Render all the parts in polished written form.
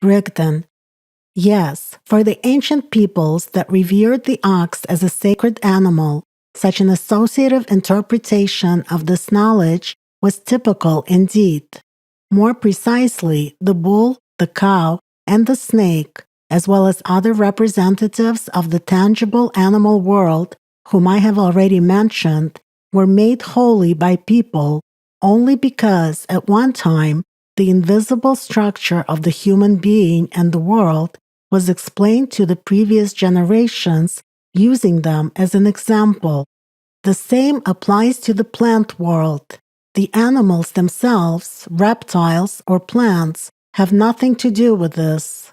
Rigdon. Yes, for the ancient peoples that revered the ox as a sacred animal, such an associative interpretation of this knowledge was typical indeed. More precisely, the bull, the cow, and the snake, as well as other representatives of the tangible animal world, whom I have already mentioned, were made holy by people only because at one time the invisible structure of the human being and the world was explained to the previous generations using them as an example. The same applies to the plant world. The animals themselves, reptiles or plants, have nothing to do with this.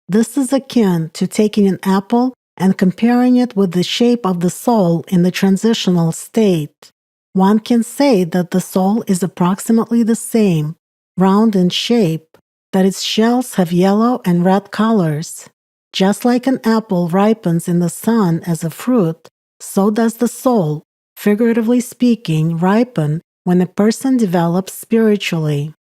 This is akin to taking an apple and comparing it with the shape of the soul in the transitional state. One can say that the soul is approximately the same, round in shape, that its shells have yellow and red colors. Just like an apple ripens in the sun as a fruit, so does the soul, figuratively speaking, ripen when a person develops spiritually.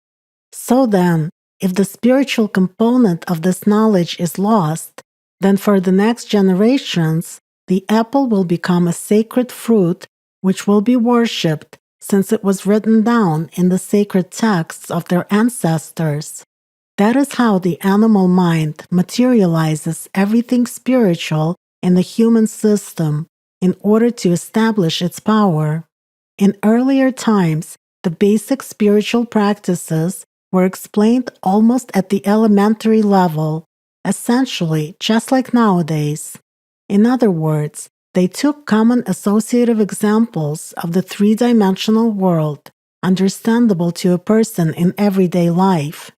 So then, if the spiritual component of this knowledge is lost, then for the next generations, the apple will become a sacred fruit which will be worshipped since it was written down in the sacred texts of their ancestors. That is how the animal mind materializes everything spiritual in the human system in order to establish its power. In earlier times, the basic spiritual practices were explained almost at the elementary level, essentially just like nowadays. In other words, they took common associative examples of the three-dimensional world, understandable to a person in everyday life.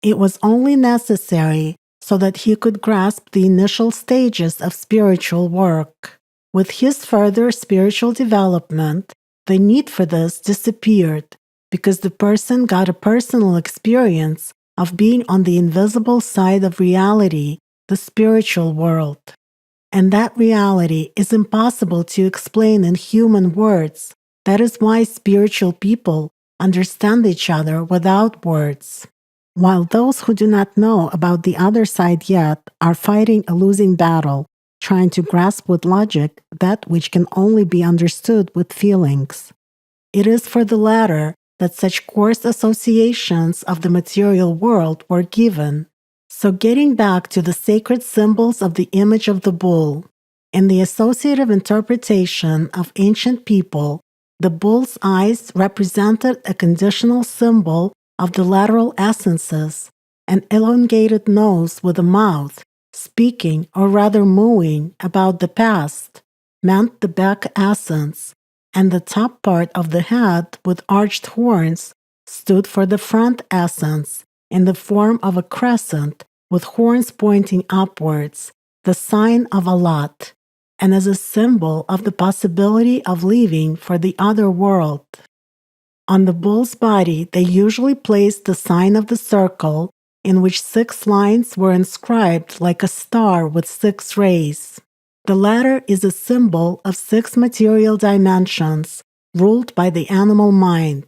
It was only necessary so that he could grasp the initial stages of spiritual work. With his further spiritual development, the need for this disappeared because the person got a personal experience of being on the invisible side of reality, the spiritual world. And that reality is impossible to explain in human words. That is why spiritual people understand each other without words. While those who do not know about the other side yet are fighting a losing battle, trying to grasp with logic that which can only be understood with feelings. It is for the latter that such coarse associations of the material world were given. So getting back to the sacred symbols of the image of the bull, in the associative interpretation of ancient people, the bull's eyes represented a conditional symbol of the lateral essences, an elongated nose with a mouth, speaking or rather mooing about the past, meant the back essence, and the top part of the head with arched horns stood for the front essence, in the form of a crescent with horns pointing upwards, the sign of Allat, and as a symbol of the possibility of leaving for the other world. On the bull's body, they usually placed the sign of the circle, in which 6 lines were inscribed like a star with 6 rays. The latter is a symbol of 6 material dimensions, ruled by the animal mind.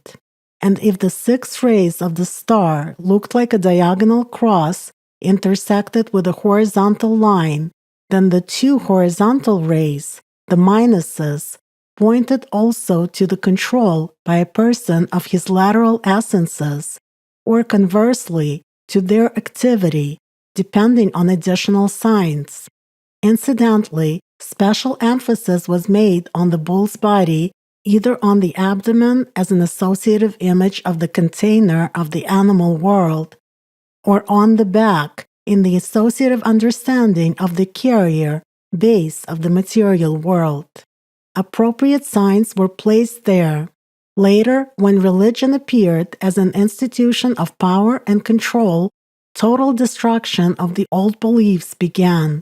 And if the 6 rays of the star looked like a diagonal cross intersected with a horizontal line, then the 2 horizontal rays, the minuses, pointed also to the control by a person of his lateral essences, or conversely, to their activity, depending on additional signs. Incidentally, special emphasis was made on the bull's body, either on the abdomen as an associative image of the container of the animal world, or on the back in the associative understanding of the carrier, base of the material world. Appropriate signs were placed there. Later, when religion appeared as an institution of power and control, total destruction of the old beliefs began,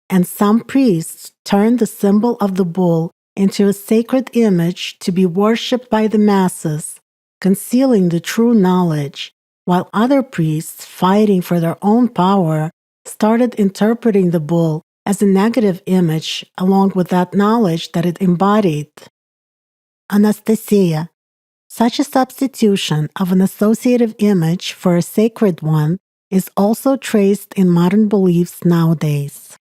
and some priests turned the symbol of the bull into a sacred image to be worshipped by the masses, concealing the true knowledge, while other priests, fighting for their own power, started interpreting the bull as a negative image along with that knowledge that it embodied. Anastasia. Such a substitution of an associative image for a sacred one is also traced in modern beliefs nowadays.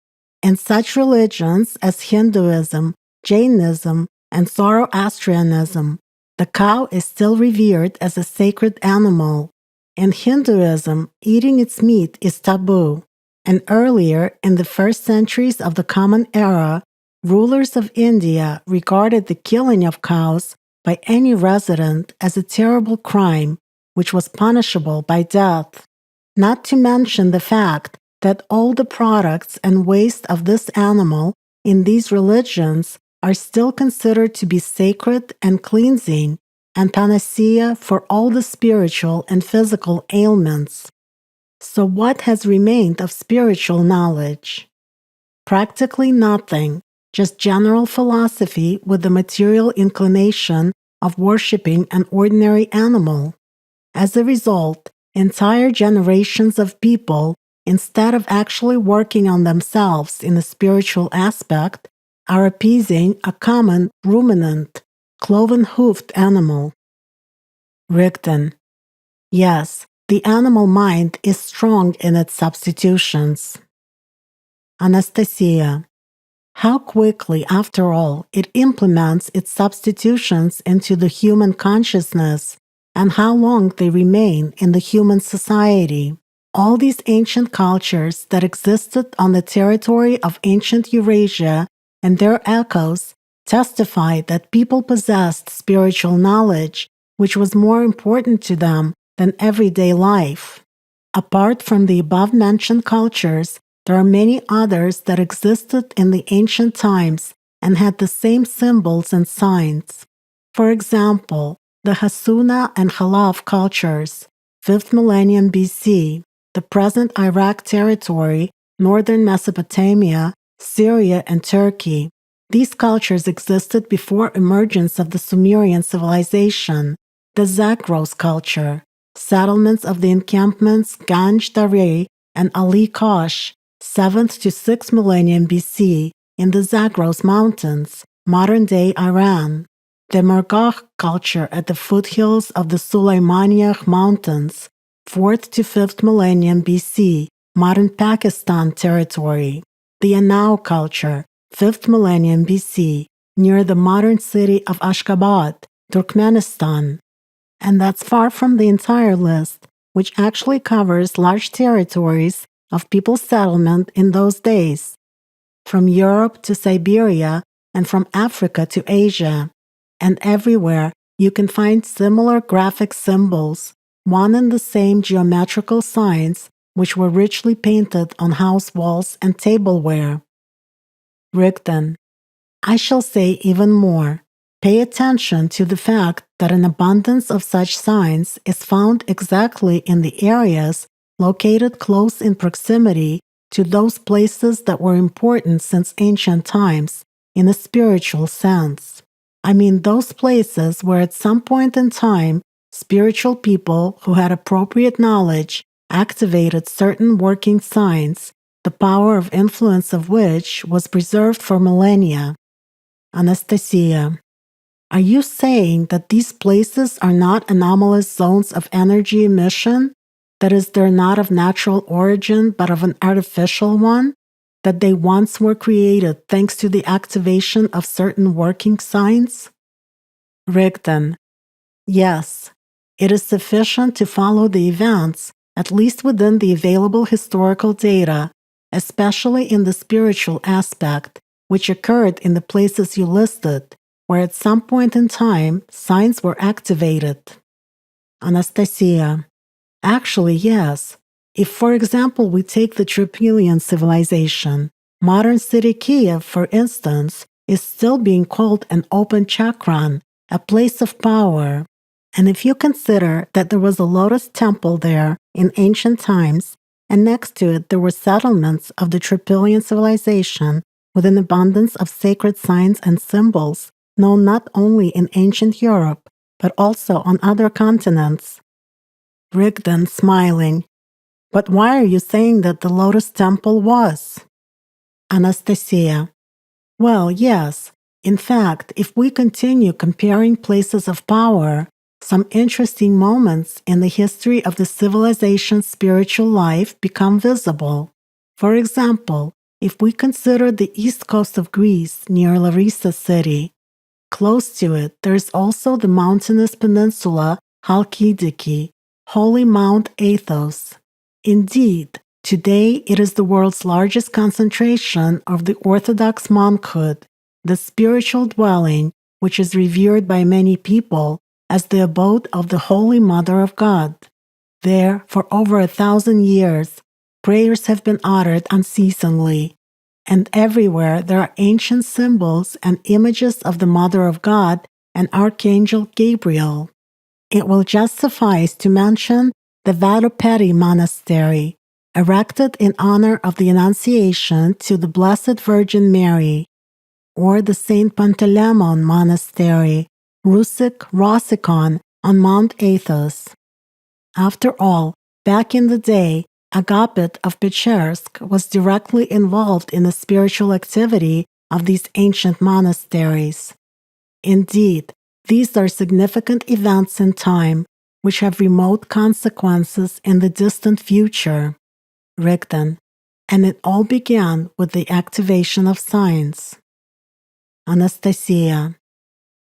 In such religions as Hinduism, Jainism, and Zoroastrianism, the cow is still revered as a sacred animal. In Hinduism, eating its meat is taboo, and earlier, in the first centuries of the Common Era, rulers of India regarded the killing of cows by any resident as a terrible crime, which was punishable by death. Not to mention the fact that all the products and waste of this animal in these religions are still considered to be sacred and cleansing, and panacea for all the spiritual and physical ailments. So what has remained of spiritual knowledge? Practically nothing, just general philosophy with the material inclination of worshipping an ordinary animal. As a result, entire generations of people, instead of actually working on themselves in a spiritual aspect, are appeasing a common ruminant, cloven-hoofed animal. Rigdon. Yes, the animal mind is strong in its substitutions. Anastasia. How quickly, after all, it implements its substitutions into the human consciousness, and how long they remain in the human society. All these ancient cultures that existed on the territory of ancient Eurasia and their echoes testify that people possessed spiritual knowledge, which was more important to them than everyday life. Apart from the above-mentioned cultures, there are many others that existed in the ancient times and had the same symbols and signs. For example, the Hassuna and Halaf cultures, 5th millennium BC, the present Iraq territory, northern Mesopotamia, Syria, and Turkey. These cultures existed before emergence of the Sumerian civilization. The Zagros culture, settlements of the encampments Ganj Dareh and Ali Kosh, 7th to 6th millennium BC, in the Zagros Mountains, modern-day Iran. The Novykh culture at the foothills of the Sulaymaniyah Mountains, 4th to 5th millennium BC, modern Pakistan territory. The Anau culture, 5th millennium BC, near the modern city of Ashgabat, Turkmenistan. And that's far from the entire list, which actually covers large territories of people's settlement in those days, from Europe to Siberia and from Africa to Asia. And everywhere you can find similar graphic symbols, one and the same geometrical signs, which were richly painted on house walls and tableware. Rigdon. I shall say even more. Pay attention to the fact that an abundance of such signs is found exactly in the areas located close in proximity to those places that were important since ancient times, in a spiritual sense. I mean those places where at some point in time, spiritual people who had appropriate knowledge activated certain working signs, the power of influence of which was preserved for millennia. Anastasia. Are you saying that these places are not anomalous zones of energy emission? That is, they're not of natural origin but of an artificial one? That they once were created thanks to the activation of certain working signs? Rigdon. Yes, it is sufficient to follow the events, at least within the available historical data, especially in the spiritual aspect, which occurred in the places you listed, where at some point in time signs were activated. Anastasia. Actually, yes. If, for example, we take the Tripolian civilization, modern city Kiev, for instance, is still being called an open chakran, a place of power. And if you consider that there was a lotus temple there in ancient times, and next to it there were settlements of the Tripolian civilization with an abundance of sacred signs and symbols, known not only in ancient Europe, but also on other continents. Rigdon, smiling. But why are you saying that the Lotus Temple was? Anastasia. Well, yes. In fact, if we continue comparing places of power, Some interesting moments in the history of the civilization's spiritual life become visible. For example, if we consider the east coast of Greece near Larissa city, close to it there is also the mountainous peninsula Halkidiki, Holy Mount Athos. Indeed, today it is the world's largest concentration of the Orthodox monkhood, the spiritual dwelling which is revered by many people as the abode of the Holy Mother of God. There, for over 1,000 years, prayers have been uttered unceasingly, and everywhere there are ancient symbols and images of the Mother of God and Archangel Gabriel. It will just suffice to mention the Vadopedi Monastery, erected in honor of the Annunciation to the Blessed Virgin Mary, or the St. Panteleimon Monastery, Rossicon on Mount Athos. After all, back in the day, Agapit of Pechersk was directly involved in the spiritual activity of these ancient monasteries. Indeed, these are significant events in time which have remote consequences in the distant future. Rigden, and it all began with the activation of science. Anastasia.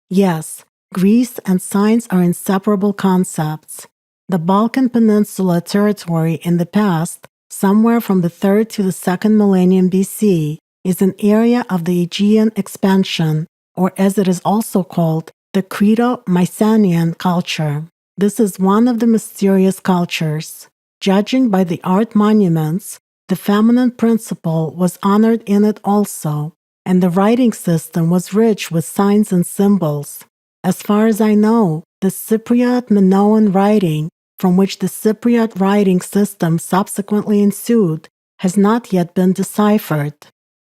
Yes, Greece and science are inseparable concepts. The Balkan Peninsula territory in the past, somewhere from the 3rd to the 2nd millennium BC, is an area of the Aegean expansion, or as it is also called, the Creto-Mycenaean culture. This is one of the mysterious cultures. Judging by the art monuments, the feminine principle was honored in it also, and the writing system was rich with signs and symbols. As far as I know, the Cypriot Minoan writing, from which the Cypriot writing system subsequently ensued, has not yet been deciphered,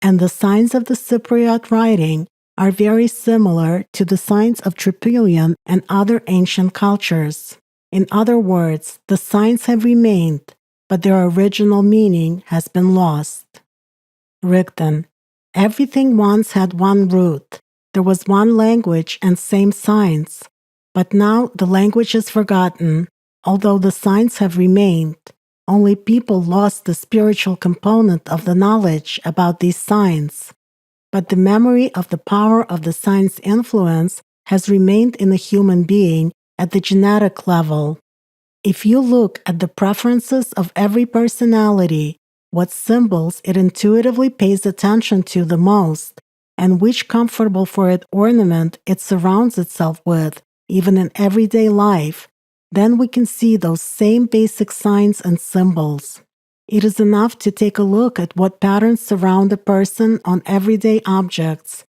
and the signs of the Cypriot writing are very similar to the signs of Tripolian and other ancient cultures. In other words, the signs have remained, but their original meaning has been lost. Rigden. Everything once had one root. There was one language and same signs. But now the language is forgotten, although the signs have remained. Only people lost the spiritual component of the knowledge about these signs. But the memory of the power of the signs' influence has remained in the human being at the genetic level. If you look at the preferences of every personality, what symbols it intuitively pays attention to the most, and which comfortable for it ornament it surrounds itself with, even in everyday life, then we can see those same basic signs and symbols. It is enough to take a look at what patterns surround a person on everyday objects,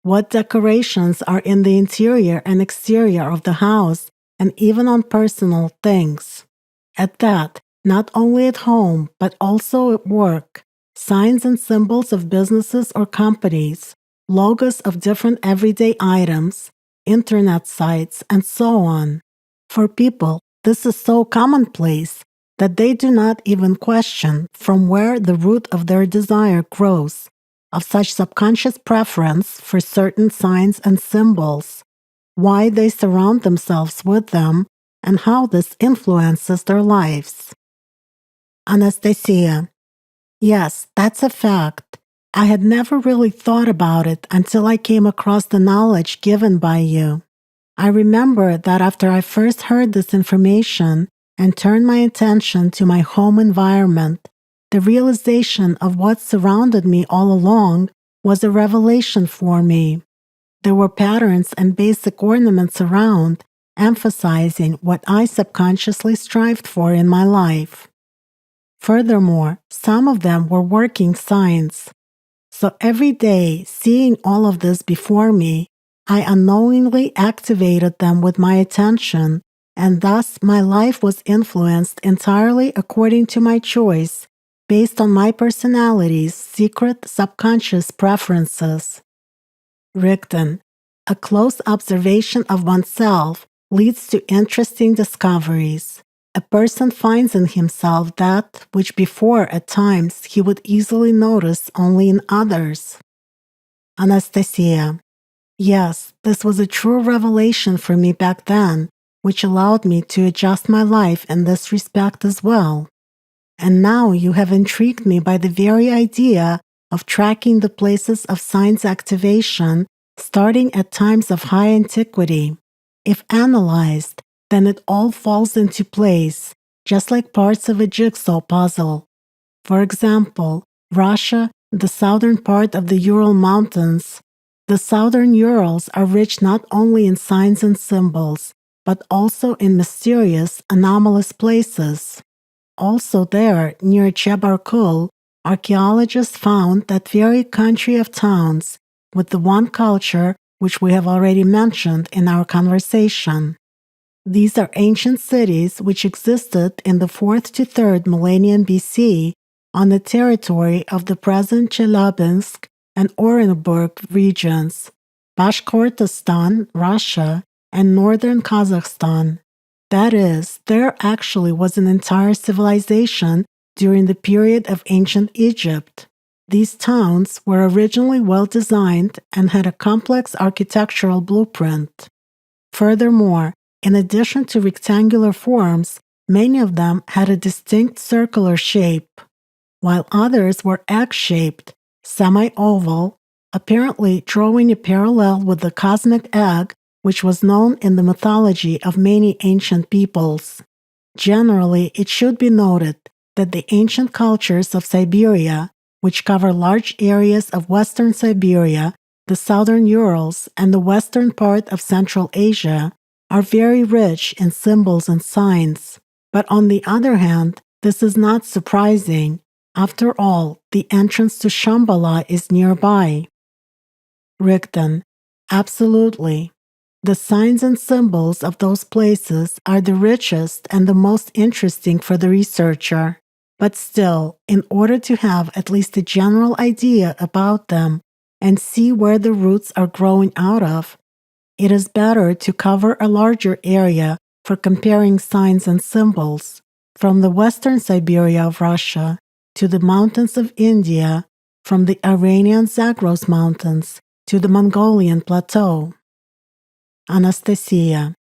what decorations are in the interior and exterior of the house, and even on personal things. At that, not only at home, but also at work, signs and symbols of businesses or companies, logos of different everyday items, internet sites, and so on. For people, this is so commonplace that they do not even question from where the root of their desire grows, of such subconscious preference for certain signs and symbols, why they surround themselves with them, and how this influences their lives. Anastasia. Yes, that's a fact. I had never really thought about it until I came across the knowledge given by you. I remember that after I first heard this information and turned my attention to my home environment, the realization of what surrounded me all along was a revelation for me. There were patterns and basic ornaments around, emphasizing what I subconsciously strived for in my life. Furthermore, some of them were working signs. So every day, seeing all of this before me, I unknowingly activated them with my attention, and thus my life was influenced entirely according to my choice, based on my personality's secret subconscious preferences. Rigden. A close observation of oneself leads to interesting discoveries. A person finds in himself that which before at times he would easily notice only in others. Anastasia. Yes, this was a true revelation for me back then, which allowed me to adjust my life in this respect as well. And now you have intrigued me by the very idea of tracking the places of signs activation starting at times of high antiquity. If analyzed, then it all falls into place, just like parts of a jigsaw puzzle. For example, Russia, the southern part of the Ural Mountains. The southern Urals are rich not only in signs and symbols, but also in mysterious, anomalous places. Also there, near Chebarkul, archaeologists found that very country of towns with the one culture which we have already mentioned in our conversation. These are ancient cities which existed in the 4th to 3rd millennium BC on the territory of the present Chelyabinsk and Orenburg regions, Bashkortostan, Russia, and northern Kazakhstan. That is, there actually was an entire civilization during the period of ancient Egypt. These towns were originally well designed and had a complex architectural blueprint. Furthermore, in addition to rectangular forms, many of them had a distinct circular shape, while others were egg-shaped, semi-oval, apparently drawing a parallel with the cosmic egg, which was known in the mythology of many ancient peoples. Generally, it should be noted that the ancient cultures of Siberia, which cover large areas of western Siberia, the southern Urals, and the western part of Central Asia, are very rich in symbols and signs. But on the other hand, this is not surprising. After all, the entrance to Shambhala is nearby. Rigdon: absolutely. The signs and symbols of those places are the richest and the most interesting for the researcher. But still, in order to have at least a general idea about them and see where the roots are growing out of, it is better to cover a larger area for comparing signs and symbols, from the western Siberia of Russia to the mountains of India, from the Iranian Zagros Mountains to the Mongolian Plateau. Anastasia: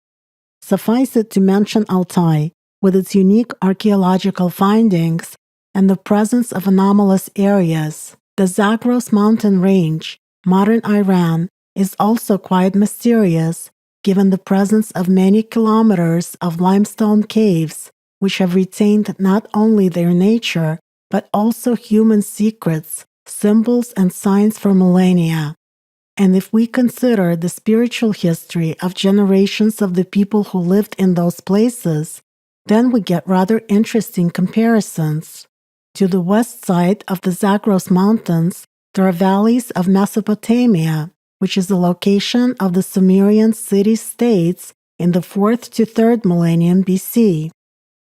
suffice it to mention Altai, with its unique archaeological findings and the presence of anomalous areas. The Zagros mountain range, modern Iran, is also quite mysterious, given the presence of many kilometers of limestone caves, which have retained not only their nature, but also human secrets, symbols, and signs for millennia. And if we consider the spiritual history of generations of the people who lived in those places, then we get rather interesting comparisons. To the west side of the Zagros Mountains, there are valleys of Mesopotamia, which is the location of the Sumerian city-states in the 4th to 3rd millennium BC.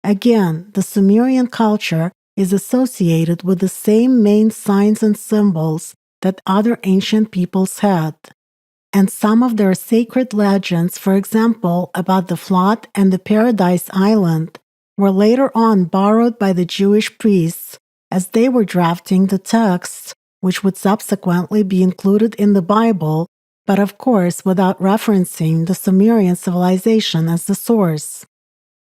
Again, the Sumerian culture is associated with the same main signs and symbols that other ancient peoples had. And some of their sacred legends, for example, about the flood and the Paradise Island, were later on borrowed by the Jewish priests as they were drafting the texts, which would subsequently be included in the Bible, but of course without referencing the Sumerian civilization as the source.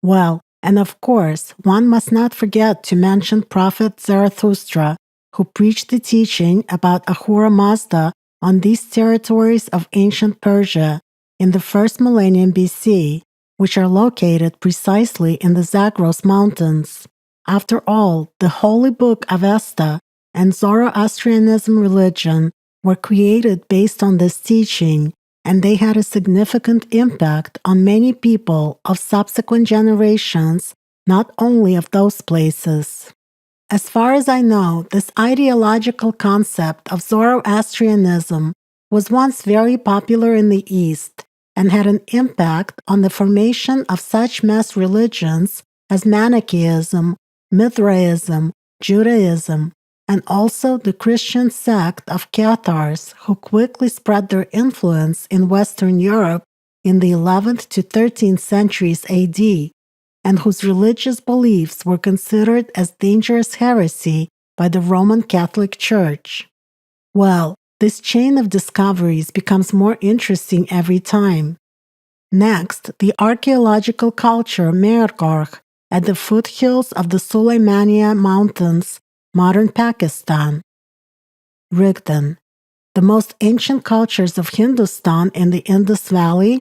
Well, and of course, one must not forget to mention Prophet Zarathustra, who preached the teaching about Ahura Mazda on these territories of ancient Persia in the 1st millennium BC, which are located precisely in the Zagros Mountains. After all, the holy book Avesta and Zoroastrianism religion were created based on this teaching, and they had a significant impact on many people of subsequent generations, not only of those places. As far as I know, this ideological concept of Zoroastrianism was once very popular in the East and had an impact on the formation of such mass religions as Manichaeism, Mithraism, Judaism, and also the Christian sect of Cathars, who quickly spread their influence in Western Europe in the 11th to 13th centuries AD, and whose religious beliefs were considered as dangerous heresy by the Roman Catholic Church. Well, this chain of discoveries becomes more interesting every time. Next, the archaeological culture Mehrgarh at the foothills of the Sulaimania Mountains, modern Pakistan. Rigdon, the most ancient cultures of Hindustan in the Indus Valley?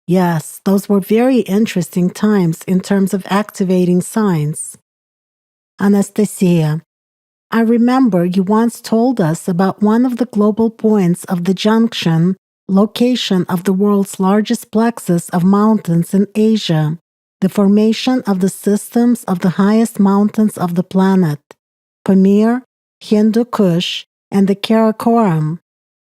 Yes, those were very interesting times in terms of activating signs. Anastasia, I remember you once told us about one of the global points of the junction, location of the world's largest plexus of mountains in Asia, the formation of the systems of the highest mountains of the planet, Pamir, Hindu Kush, and the Karakoram.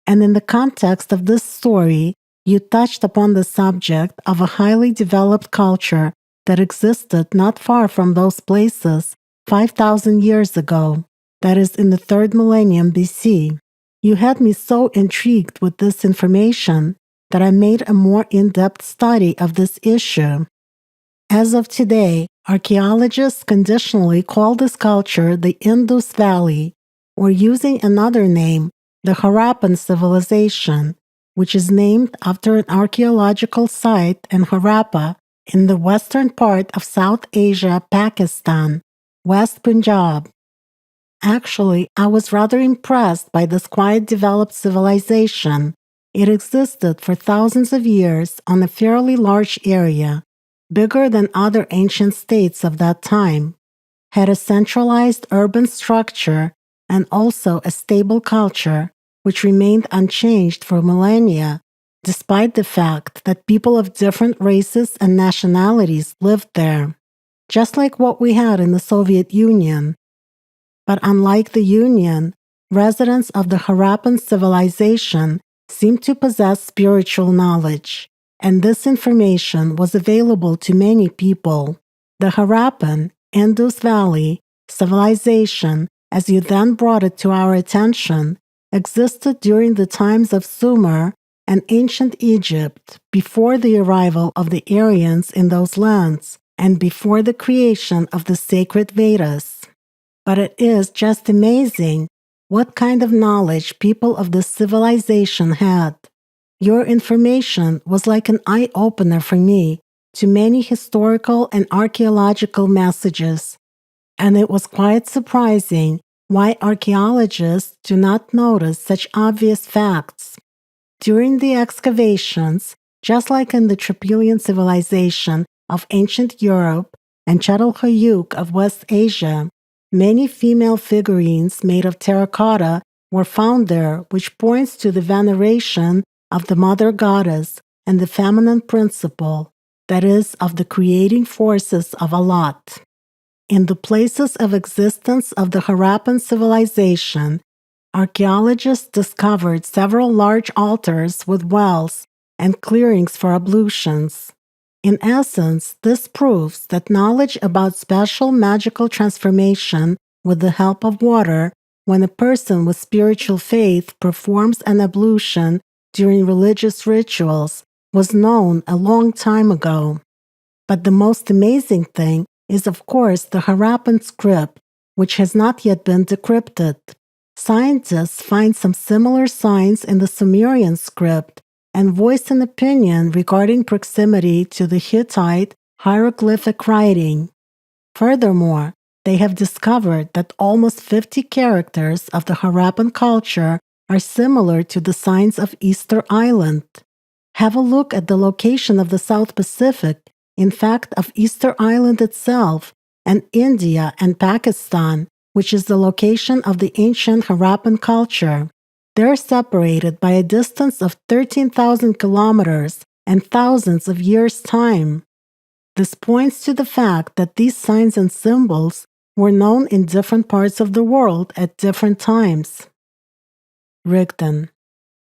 And in the context of this story, you touched upon the subject of a highly developed culture that existed not far from those places 5,000 years ago, that is, in the 3rd millennium BC. You had me so intrigued with this information that I made a more in-depth study of this issue. As of today, archaeologists conditionally call this culture the Indus Valley, or using another name, the Harappan civilization, which is named after an archaeological site in Harappa in the western part of South Asia, Pakistan, West Punjab. Actually, I was rather impressed by this quite developed civilization. It existed for thousands of years on a fairly large area, bigger than other ancient states of that time, had a centralized urban structure and also a stable culture which remained unchanged for millennia, despite the fact that people of different races and nationalities lived there, just like what we had in the Soviet Union. But unlike the Union, residents of the Harappan civilization seemed to possess spiritual knowledge, and this information was available to many people. The Harappan, Indus Valley, civilization, as you then brought it to our attention, existed during the times of Sumer and ancient Egypt, before the arrival of the Aryans in those lands, and before the creation of the sacred Vedas. But it is just amazing what kind of knowledge people of this civilization had. Your information was like an eye-opener for me to many historical and archaeological messages, and it was quite surprising why archaeologists do not notice such obvious facts. During the excavations, just like in the Trypillian civilization of ancient Europe and Çatalhöyük of West Asia, many female figurines made of terracotta were found there, which points to the veneration of the mother goddess and the feminine principle, that is, of the creating forces of Allat. In the places of existence of the Harappan civilization, archaeologists discovered several large altars with wells and clearings for ablutions. In essence, this proves that knowledge about special magical transformation with the help of water, when a person with spiritual faith performs an ablution during religious rituals, was known a long time ago. But the most amazing thing is, of course, the Harappan script, which has not yet been decrypted. Scientists find some similar signs in the Sumerian script and voice an opinion regarding proximity to the Hittite hieroglyphic writing. Furthermore, they have discovered that almost 50 characters of the Harappan culture are similar to the signs of Easter Island. Have a look at the location of the South Pacific, in fact of Easter Island itself, and India and Pakistan, which is the location of the ancient Harappan culture. They're separated by a distance of 13,000 kilometers and thousands of years' time. This points to the fact that these signs and symbols were known in different parts of the world at different times. Rigdon,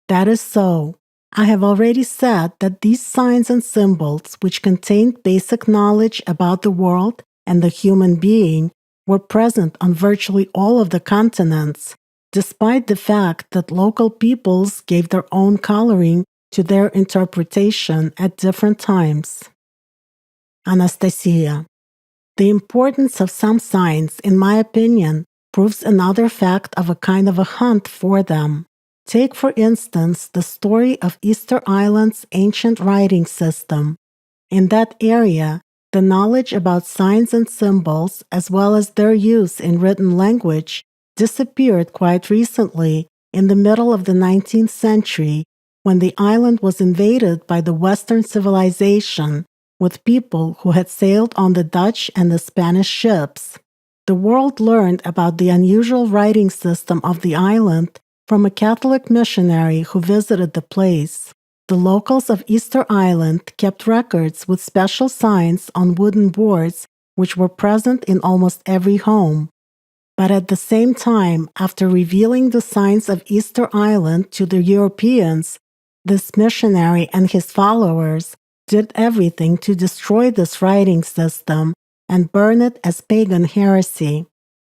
that is so. I have already said that these signs and symbols, which contained basic knowledge about the world and the human being, were present on virtually all of the continents, despite the fact that local peoples gave their own coloring to their interpretation at different times. Anastasia, the importance of some signs, in my opinion, proves another fact of a kind of a hunt for them. Take, for instance, the story of Easter Island's ancient writing system. In that area, the knowledge about signs and symbols, as well as their use in written language, disappeared quite recently in the middle of the 19th century when the island was invaded by the Western civilization with people who had sailed on the Dutch and the Spanish ships. The world learned about the unusual writing system of the island from a Catholic missionary who visited the place. The locals of Easter Island kept records with special signs on wooden boards which were present in almost every home. But at the same time, after revealing the signs of Easter Island to the Europeans, this missionary and his followers did everything to destroy this writing system and burn it as pagan heresy.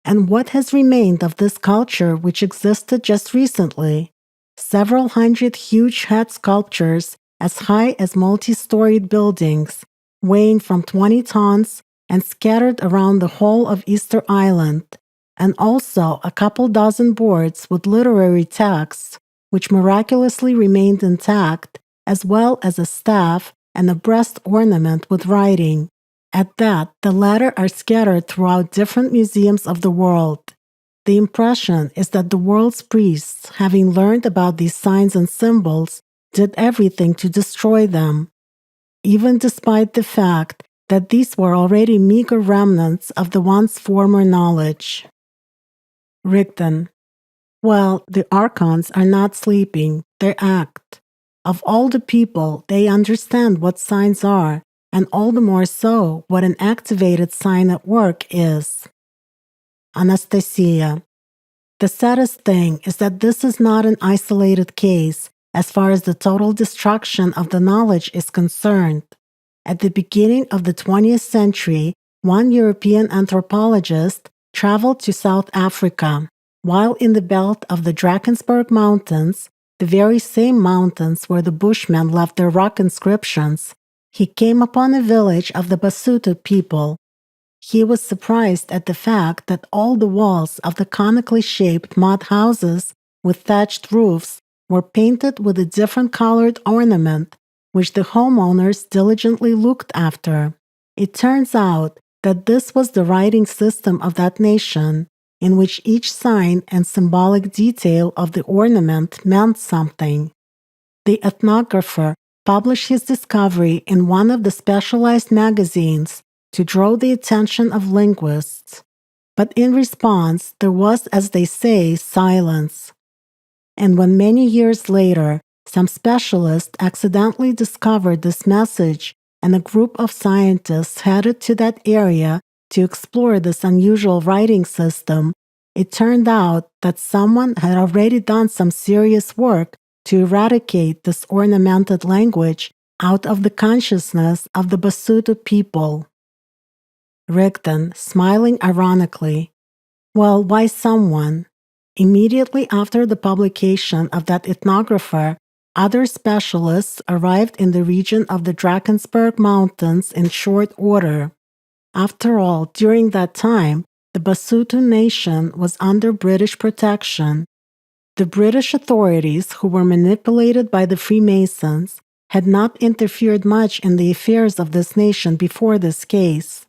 And what has remained of this culture which existed just recently? Several hundred huge head sculptures as high as multi-storied buildings, weighing from 20 tons and scattered around the whole of Easter Island, and also a couple dozen boards with literary texts, which miraculously remained intact, as well as a staff and a breast ornament with writing. At that, the latter are scattered throughout different museums of the world. The impression is that the world's priests, having learned about these signs and symbols, did everything to destroy them, even despite the fact that these were already meager remnants of the once former knowledge. Rigdon. Well, the archons are not sleeping, they act. Of all the people, they understand what signs are, and all the more so what an activated sign at work is. Anastasia. The saddest thing is that this is not an isolated case as far as the total destruction of the knowledge is concerned. At the beginning of the 20th century, one European anthropologist traveled to South Africa. While in the belt of the Drakensberg Mountains, the very same mountains where the Bushmen left their rock inscriptions, he came upon a village of the Basotho people. He was surprised at the fact that all the walls of the conically shaped mud houses with thatched roofs were painted with a different colored ornament, which the homeowners diligently looked after. It turns out that this was the writing system of that nation, in which each sign and symbolic detail of the ornament meant something. The ethnographer published his discovery in one of the specialized magazines to draw the attention of linguists, but in response there was, as they say, silence. And when many years later some specialist accidentally discovered this message and a group of scientists headed to that area to explore this unusual writing system, it turned out that someone had already done some serious work to eradicate this ornamented language out of the consciousness of the Basotho people. Rigdon, smiling ironically. Well, why someone? Immediately after the publication of that ethnographer, other specialists arrived in the region of the Drakensberg Mountains in short order. After all, during that time, the Basotho nation was under British protection. The British authorities, who were manipulated by the Freemasons, had not interfered much in the affairs of this nation before this case.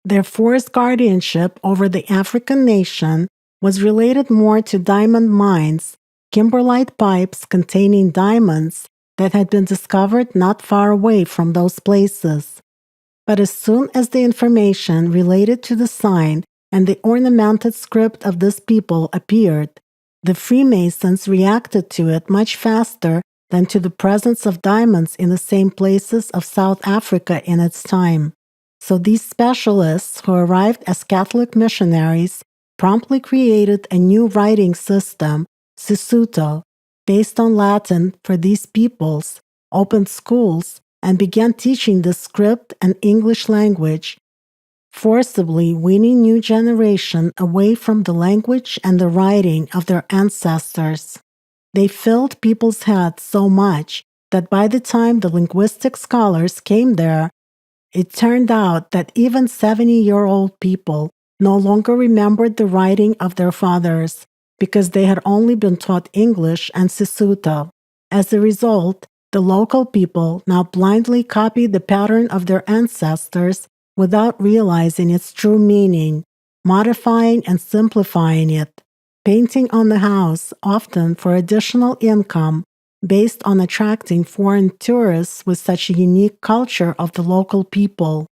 Their forced guardianship over the African nation was related more to diamond mines, kimberlite pipes containing diamonds that had been discovered not far away from those places. But as soon as the information related to the sign and the ornamented script of this people appeared, the Freemasons reacted to it much faster than to the presence of diamonds in the same places of South Africa in its time. So these specialists who arrived as Catholic missionaries promptly created a new writing system, Sesotho, based on Latin for these peoples, opened schools, and began teaching the script and English language, forcibly weaning new generation away from the language and the writing of their ancestors. They filled people's heads so much that by the time the linguistic scholars came there, it turned out that even 70-year-old people no longer remembered the writing of their fathers, because they had only been taught English and Sesotho. As a result, the local people now blindly copied the pattern of their ancestors without realizing its true meaning, modifying and simplifying it, painting on the house often for additional income based on attracting foreign tourists with such a unique culture of the local people.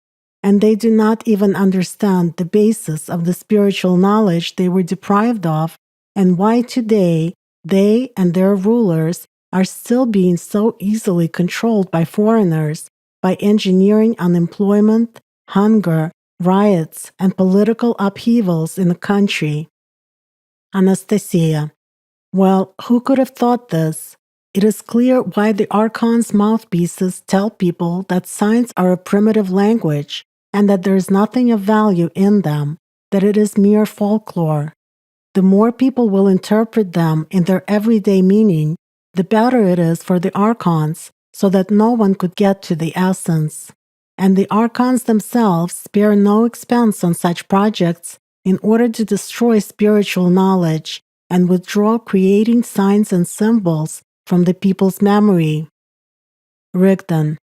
And they do not even understand the basis of the spiritual knowledge they were deprived of and why today they and their rulers are still being so easily controlled by foreigners by engineering unemployment, hunger, riots, and political upheavals in the country. Anastasia. Well, who could have thought this? It is clear why the archon's mouthpieces tell people that signs are a primitive language and that there is nothing of value in them, that it is mere folklore. The more people will interpret them in their everyday meaning, the better it is for the archons, so that no one could get to the essence. And the archons themselves spare no expense on such projects in order to destroy spiritual knowledge and withdraw creating signs and symbols from the people's memory. Rigdon.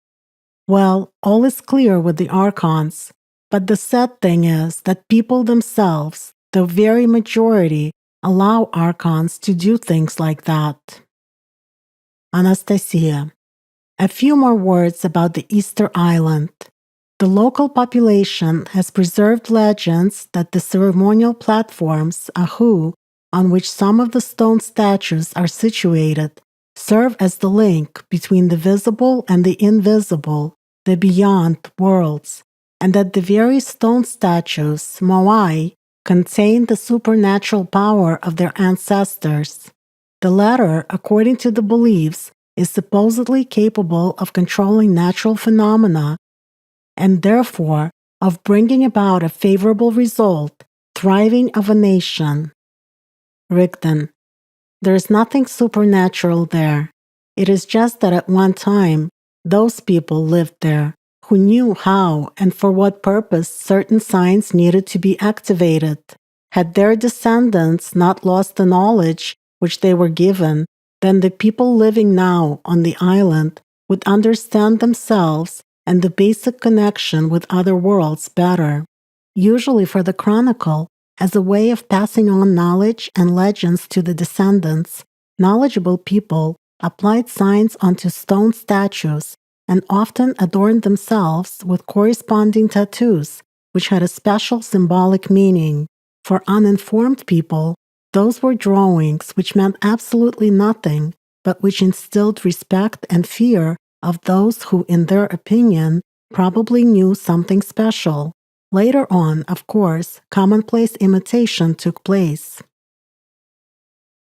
Well, all is clear with the archons, but the sad thing is that people themselves, the very majority, allow archons to do things like that. Anastasia. A few more words about the Easter Island. The local population has preserved legends that the ceremonial platforms, ahu, on which some of the stone statues are situated, serve as the link between the visible and the invisible, the beyond worlds, and that the very stone statues, moai, contain the supernatural power of their ancestors. The latter, according to the beliefs, is supposedly capable of controlling natural phenomena and therefore of bringing about a favorable result, thriving of a nation. Rigdon. There is nothing supernatural there. It is just that at one time, those people lived there who knew how and for what purpose certain signs needed to be activated. Had their descendants not lost the knowledge which they were given, then the people living now on the island would understand themselves and the basic connection with other worlds better. Usually for the chronicle, as a way of passing on knowledge and legends to the descendants, knowledgeable people applied signs onto stone statues and often adorned themselves with corresponding tattoos, which had a special symbolic meaning. For uninformed people, those were drawings which meant absolutely nothing, but which instilled respect and fear of those who, in their opinion, probably knew something special. Later on, of course, commonplace imitation took place.